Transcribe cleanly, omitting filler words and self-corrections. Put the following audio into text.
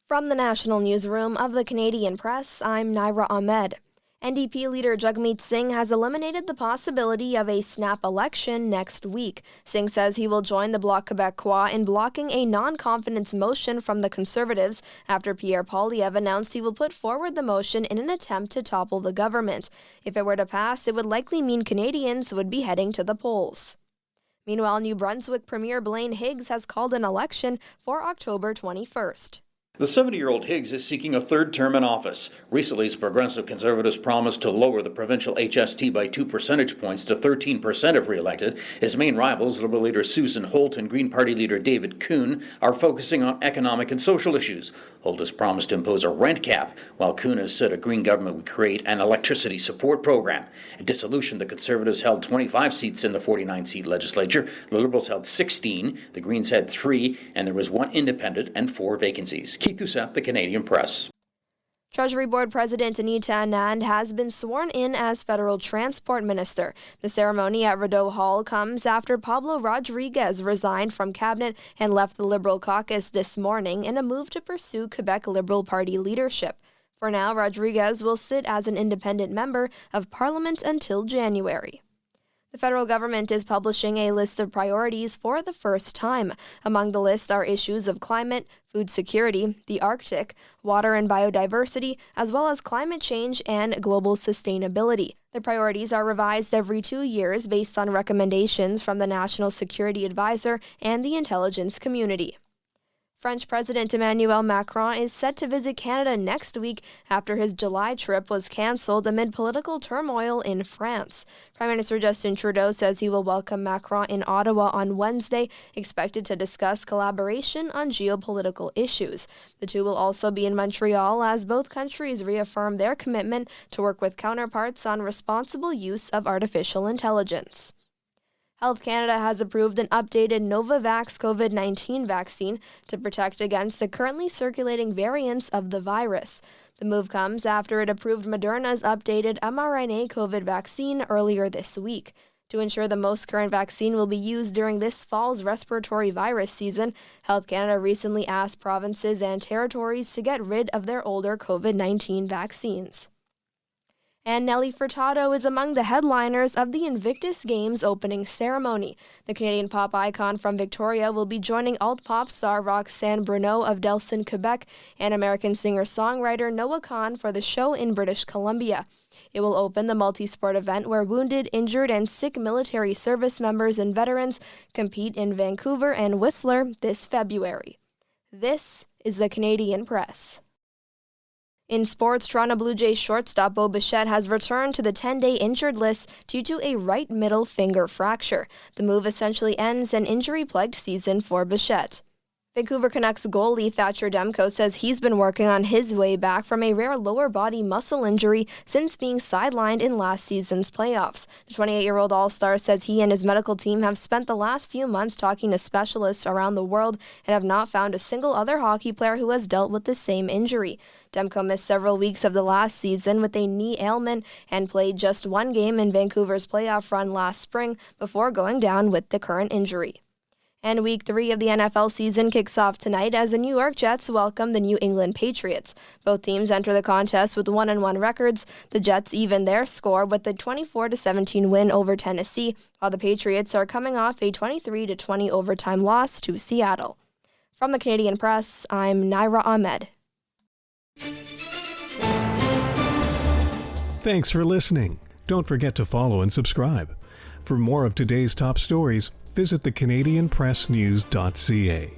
From the National Newsroom of the Canadian Press, I'm Naira Ahmed. NDP leader Jagmeet Singh has eliminated the possibility of a snap election next week. Singh says he will join the Bloc Québécois in blocking a non-confidence motion from the Conservatives after Pierre Poilievre announced he will put forward the motion in an attempt to topple the government. If it were to pass, it would likely mean Canadians would be heading to the polls. Meanwhile, New Brunswick Premier Blaine Higgs has called an election for October 21st. The 70-year-old Higgs is seeking a third term in office. Recently, his Progressive Conservatives promised to lower the provincial HST by 2 percentage points to 13% if re-elected. His main rivals, Liberal leader Susan Holt and Green Party leader David Kuhn, are focusing on economic and social issues. Holt has promised to impose a rent cap, while Kuhn has said a Green government would create an electricity support program. At dissolution, the Conservatives held 25 seats in the 49-seat legislature. The Liberals held 16, the Greens had 3, and there was 1 independent and 4 vacancies. Keith Doucette, the Canadian Press. Treasury Board President Anita Anand has been sworn in as Federal Transport Minister. The ceremony at Rideau Hall comes after Pablo Rodriguez resigned from Cabinet and left the Liberal caucus this morning in a move to pursue Quebec Liberal Party leadership. For now, Rodriguez will sit as an independent member of Parliament until January. The federal government is publishing a list of priorities for the first time. Among the list are issues of climate, food security, the Arctic, water and biodiversity, as well as climate change and global sustainability. The priorities are revised every 2 years based on recommendations from the National Security Advisor and the intelligence community. French President Emmanuel Macron is set to visit Canada next week after his July trip was cancelled amid political turmoil in France. Prime Minister Justin Trudeau says he will welcome Macron in Ottawa on Wednesday, expected to discuss collaboration on geopolitical issues. The two will also be in Montreal as both countries reaffirm their commitment to work with counterparts on responsible use of artificial intelligence. Health Canada has approved an updated Novavax COVID-19 vaccine to protect against the currently circulating variants of the virus. The move comes after it approved Moderna's updated mRNA COVID vaccine earlier this week. To ensure the most current vaccine will be used during this fall's respiratory virus season, Health Canada recently asked provinces and territories to get rid of their older COVID-19 vaccines. And Nelly is among the headliners of the Invictus Games opening ceremony. The Canadian pop icon from Victoria will be joining alt-pop star Roxanne Bruneau of Delson, Quebec, and American singer-songwriter Noah Kahan for the show in British Columbia. It will open the multi-sport event where wounded, injured, and sick military service members and veterans compete in Vancouver and Whistler this February. This is the Canadian Press. In sports, Toronto Blue Jays shortstop Bo Bichette has returned to the 10-day injured list due to a right middle finger fracture. The move essentially ends an injury-plagued season for Bichette. Vancouver Canucks goalie Thatcher Demko says he's been working on his way back from a rare lower body muscle injury since being sidelined in last season's playoffs. The 28-year-old All-Star says he and his medical team have spent the last few months talking to specialists around the world and have not found a single other hockey player who has dealt with the same injury. Demko missed several weeks of the last season with a knee ailment and played just 1 game in Vancouver's playoff run last spring before going down with the current injury. And Week 3 of the NFL season kicks off tonight as the New York Jets welcome the New England Patriots. Both teams enter the contest with 1-1 records. The Jets even their score with the 24-17 win over Tennessee, while the Patriots are coming off a 23-20 overtime loss to Seattle. From the Canadian Press, I'm Naira Ahmed. Thanks for listening. Don't forget to follow and subscribe. For more of today's top stories, visit thecanadianpressnews.ca.